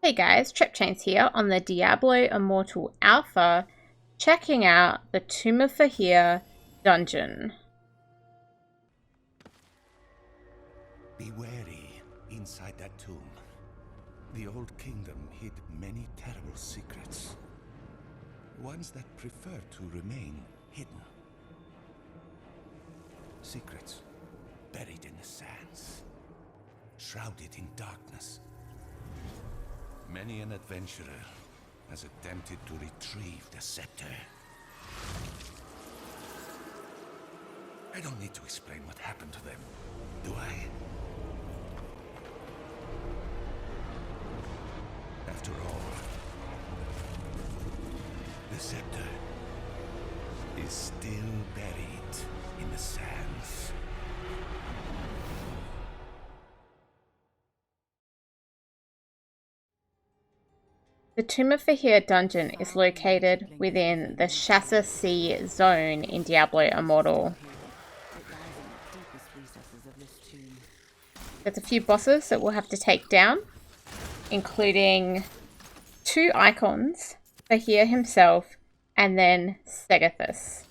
Hey guys, TrepChains here on the Diablo Immortal Alpha, checking out the Tomb of Fahir dungeon. Be wary inside that tomb. The old kingdom hid many terrible secrets. Ones that prefer to remain hidden. Secrets buried in the sands, shrouded in darkness. Many an adventurer has attempted to retrieve the scepter. I don't need to explain what happened to them, do I? After all, the scepter is still buried in the sands. The Tomb of Fahir dungeon is located within the Shassar Sea zone in Diablo Immortal. There's a few bosses that we'll have to take down, including two icons, Fahir himself, and then Segithis.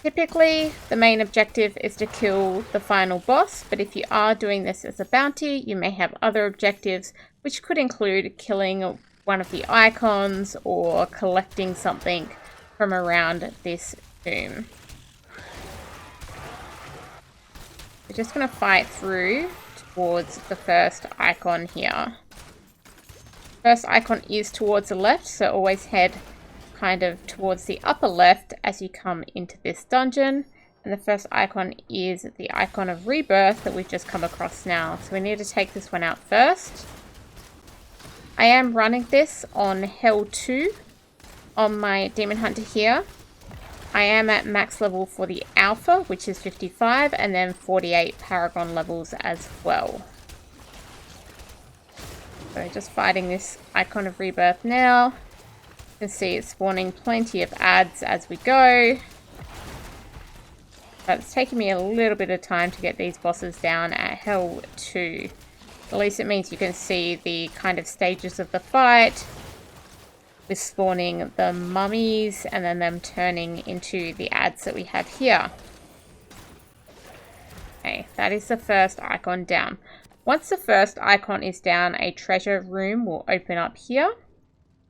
Typically, the main objective is to kill the final boss, but if you are doing this as a bounty, you may have other objectives, which could include killing one of the icons or collecting something from around this tomb. We're just going to fight through towards the first icon here. First icon is towards the left, so always head kind of towards the upper left as you come into this dungeon. And the first icon is the icon of Rebirth that we've just come across now. So we need to take this one out first. I am running this on Hell 2 on my Demon Hunter here. I am at max level for the Alpha, which is 55, and then 48 Paragon levels as well. So just fighting this icon of Rebirth now. You can see it's spawning plenty of ads as we go. But it's taking me a little bit of time to get these bosses down at Hell 2. At least it means you can see the kind of stages of the fight. With spawning the mummies and then them turning into the ads that we have here. Okay, that is the first icon down. Once the first icon is down, a treasure room will open up here.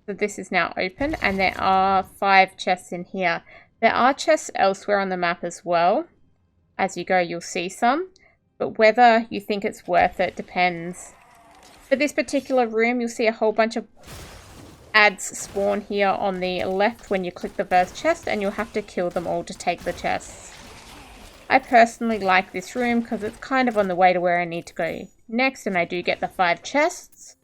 So this is now open, and there are 5 chests in here. There are chests elsewhere on the map as well. As you go, you'll see some, but whether you think it's worth it depends. For this particular room, you'll see a whole bunch of ads spawn here on the left when you click the first chest, and you'll have to kill them all to take the chests. I personally like this room because it's kind of on the way to where I need to go next, and I do get the 5 chests.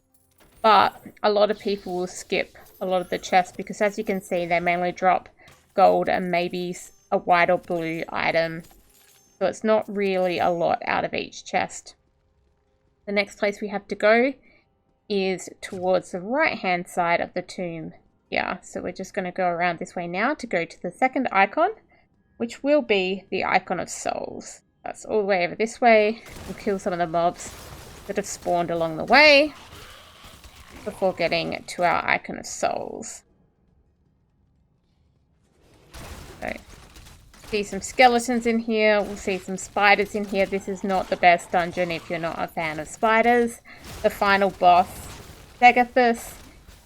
But a lot of people will skip a lot of the chests because, as you can see, they mainly drop gold and maybe a white or blue item. So it's not really a lot out of each chest. The next place we have to go is towards the right hand side of the tomb here. So we're just going to go around this way now to go to the second icon, which will be the icon of souls. That's all the way over this way. We'll kill some of the mobs that have spawned along the way before getting to our icon of souls. So, see some skeletons in here. We'll see some spiders in here. This is not the best dungeon if you're not a fan of spiders. The final boss, Segithis,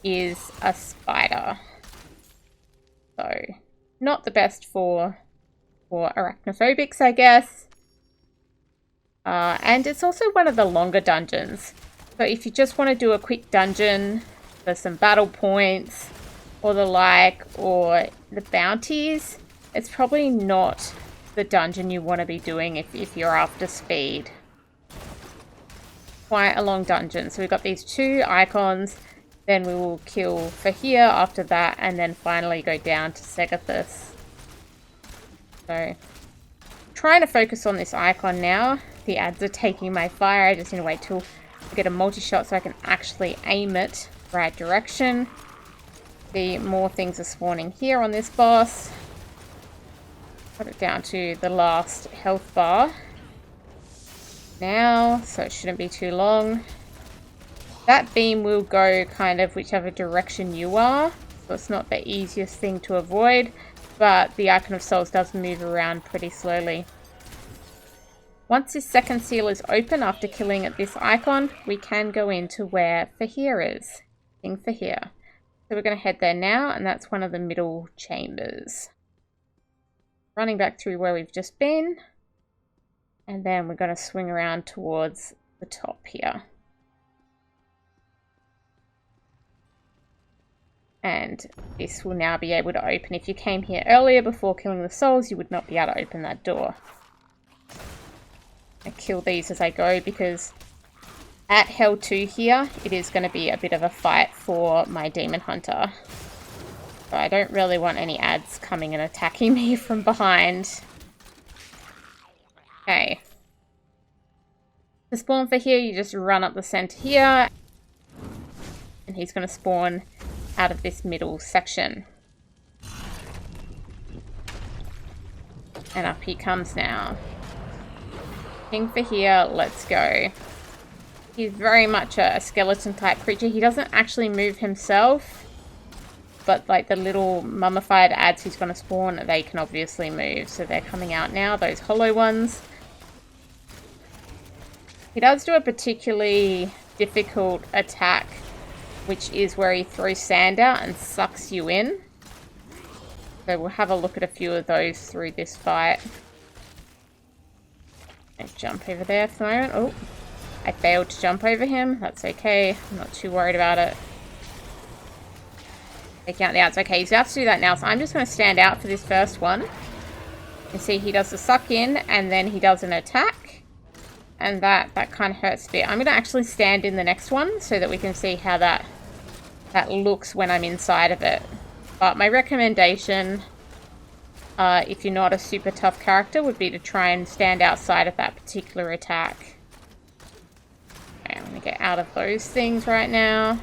is a spider. So, not the best for arachnophobics, I guess. And it's also one of the longer dungeons. So if you just want to do a quick dungeon for some battle points or the like, or the bounties, it's probably not the dungeon you want to be doing if you're after speed. Quite a long dungeon. So we've got these 2 icons, then we will kill Fahir after that, and then finally go down to Segithis. So, trying to focus on this icon now. The ads are taking my fire. I just need to wait till I get a multi-shot so I can actually aim it right direction. The more things are spawning here on this boss. Put it down to the last health bar. now, so it shouldn't be too long. That beam will go kind of whichever direction you are, so it's not the easiest thing to avoid, but the Icon of Souls does move around pretty slowly. Once this second seal is open after killing this icon, we can go into where Fahir is. King Fahir. So we're going to head there now, and that's one of the middle chambers. Running back through where we've just been, and then we're going to swing around towards the top here. And this will now be able to open. If you came here earlier before killing the souls, you would not be able to open that door. I kill these as I go because at Hell 2 here, it is going to be a bit of a fight for my Demon Hunter. So I don't really want any ads coming and attacking me from behind. Okay. To spawn for here, you just run up the center here. And he's going to spawn out of this middle section. And up he comes now. King Fahir, let's go. He's very much a skeleton type creature. He doesn't actually move himself, but like the little mummified ads he's going to spawn, they can obviously move. So they're coming out now, those hollow ones. He does do a particularly difficult attack, which is where he throws sand out and sucks you in. So we'll have a look at a few of those through this fight. Let's jump over there for the moment. Oh, I failed to jump over him. That's okay. I'm not too worried about it. Taking out the outs. Okay, he's about to do that now. So I'm just going to stand out for this first one. You see he does the suck in and then he does an attack. And that kind of hurts a bit. I'm going to actually stand in the next one so that we can see how that looks when I'm inside of it. But my recommendation, if you're not a super tough character, would be to try and stand outside of that particular attack. Okay, I'm going to get out of those things right now.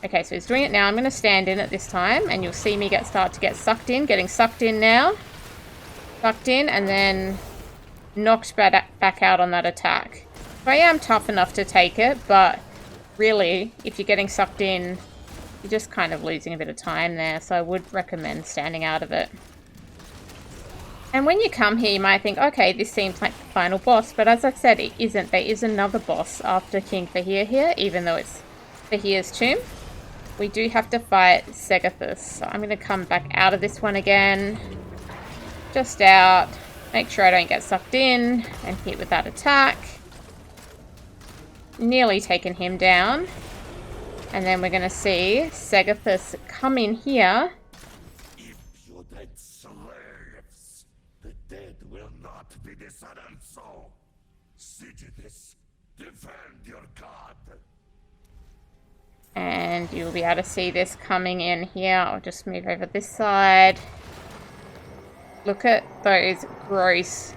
Okay, so he's doing it now. I'm going to stand in at this time, and you'll see me start to get sucked in. Getting sucked in now. Sucked in, and then knocked back out on that attack. So I am tough enough to take it, but really, if you're getting sucked in, you're just kind of losing a bit of time there. So I would recommend standing out of it. And when you come here, you might think, okay, this seems like the final boss. But as I said, it isn't. There is another boss after King Fahir here, even though it's Fahir's tomb. We do have to fight Segithis. So I'm going to come back out of this one again. Just out. Make sure I don't get sucked in and hit with that attack. Nearly taken him down. And then we're going to see Segithis come in here. If you dead slaves, the dead will not be dishonored, so Segithis, defend your god. And you'll be able to see this coming in here. I'll just move over this side. Look at those gross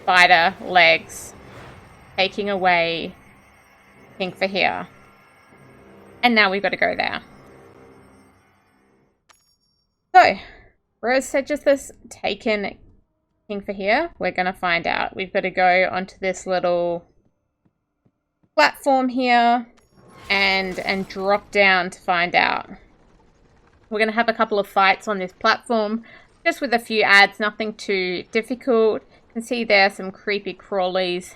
spider legs taking away King Fahir. And now we've got to go there. So, where has Segithis taken King Fahir? We're going to find out. We've got to go onto this little platform here and drop down to find out. We're going to have a couple of fights on this platform, just with a few ads, nothing too difficult. You can see there some creepy crawlies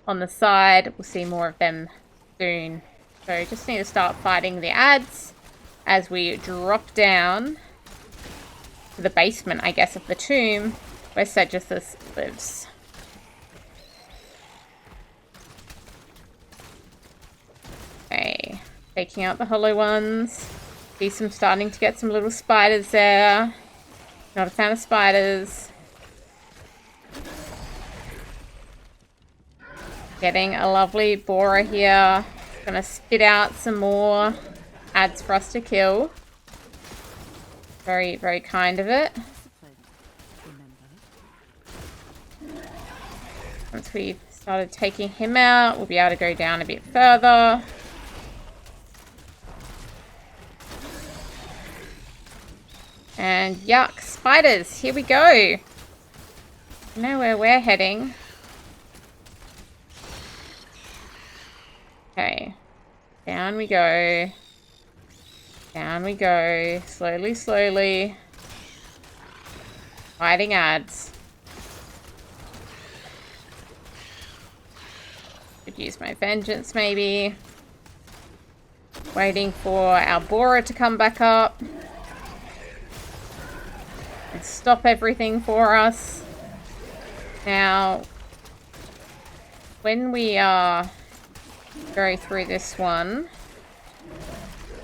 on the side. We'll see more of them soon. So just need to start fighting the ads as we drop down to the basement, I guess, of the tomb where Segithis lives. Okay, taking out the hollow ones. See some starting to get some little spiders there. Not a fan of spiders. Getting a lovely borer here. Gonna spit out some more ads for us to kill. Very, very kind of it. Once we've started taking him out, we'll be able to go down a bit further. And yuck, spiders, here we go. I know where we're heading. Okay. Down we go. Down we go. Slowly, slowly. Fighting ads. Could use my vengeance, maybe. Waiting for our borer to come back up. And stop everything for us. Now, when we go through this one,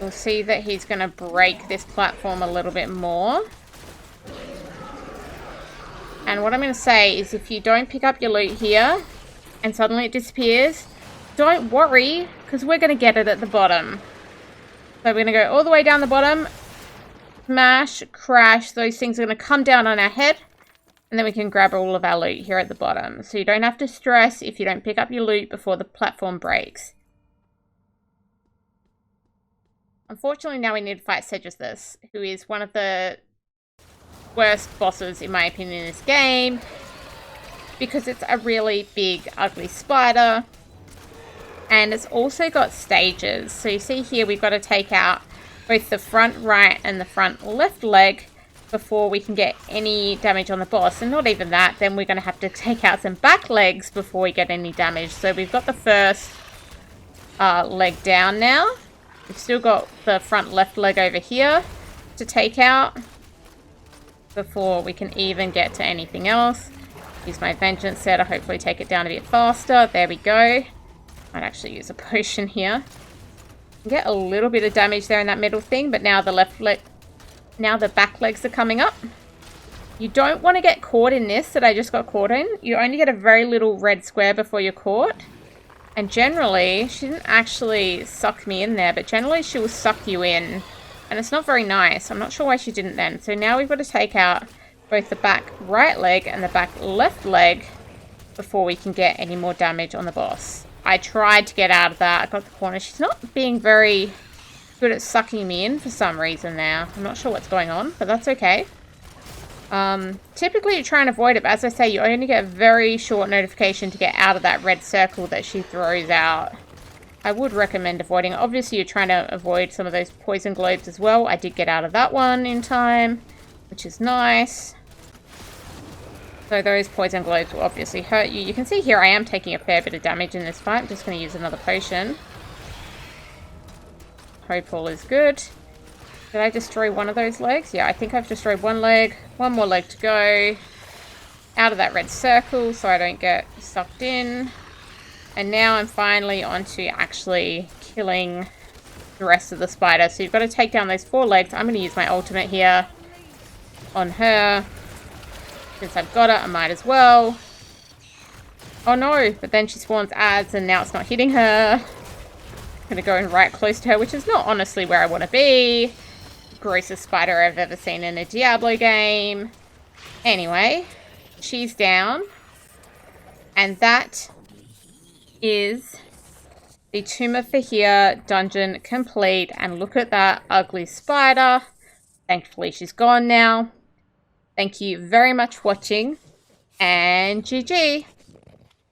we'll see that he's going to break this platform a little bit more. And what I'm going to say is if you don't pick up your loot here and suddenly it disappears, don't worry, because we're going to get it at the bottom. So we're going to go all the way down the bottom, smash, crash, those things are going to come down on our head, and then we can grab all of our loot here at the bottom. So you don't have to stress if you don't pick up your loot before the platform breaks. Unfortunately, now we need to fight Segithis, who is one of the worst bosses, in my opinion, in this game, because it's a really big, ugly spider, and it's also got stages. So you see here, we've got to take out both the front right and the front left leg before we can get any damage on the boss, and not even that, then we're going to have to take out some back legs before we get any damage. So we've got the first leg down now. We've still got the front left leg over here to take out before we can even get to anything else. Use my vengeance there to hopefully take it down a bit faster. There we go. Might actually use a potion here. Get a little bit of damage there in that middle thing, but now the left leg, now the back legs are coming up. You don't want to get caught in this that I just got caught in. You only get a very little red square before you're caught. And generally, she didn't actually suck me in there, but generally she will suck you in. And it's not very nice. I'm not sure why she didn't then. So now we've got to take out both the back right leg and the back left leg before we can get any more damage on the boss. I tried to get out of that. I got the corner. She's not being very good at sucking me in for some reason now. I'm not sure what's going on, but that's okay. Typically you try and avoid it, but as I say, you only get a very short notification to get out of that red circle that she throws out. I would recommend avoiding it. Obviously you're trying to avoid some of those poison globes as well. I did get out of that one in time, which is nice. So those poison globes will obviously hurt you. You can see here I am taking a fair bit of damage in this fight. I'm just going to use another potion. Hope all is good. Did I destroy one of those legs? Yeah, I think I've destroyed one leg. One more leg to go. Out of that red circle so I don't get sucked in. And now I'm finally onto actually killing the rest of the spider. So you've got to take down those 4 legs. I'm going to use my ultimate here on her. Since I've got it, I might as well. Oh no, but then she spawns ads and now it's not hitting her. I'm going to go in right close to her, which is not honestly where I want to be. Grossest spider I've ever seen in a Diablo game. Anyway, she's down. And that is the Tomb of Fahir dungeon complete. And look at that ugly spider. Thankfully, she's gone now. Thank you very much for watching. And GG.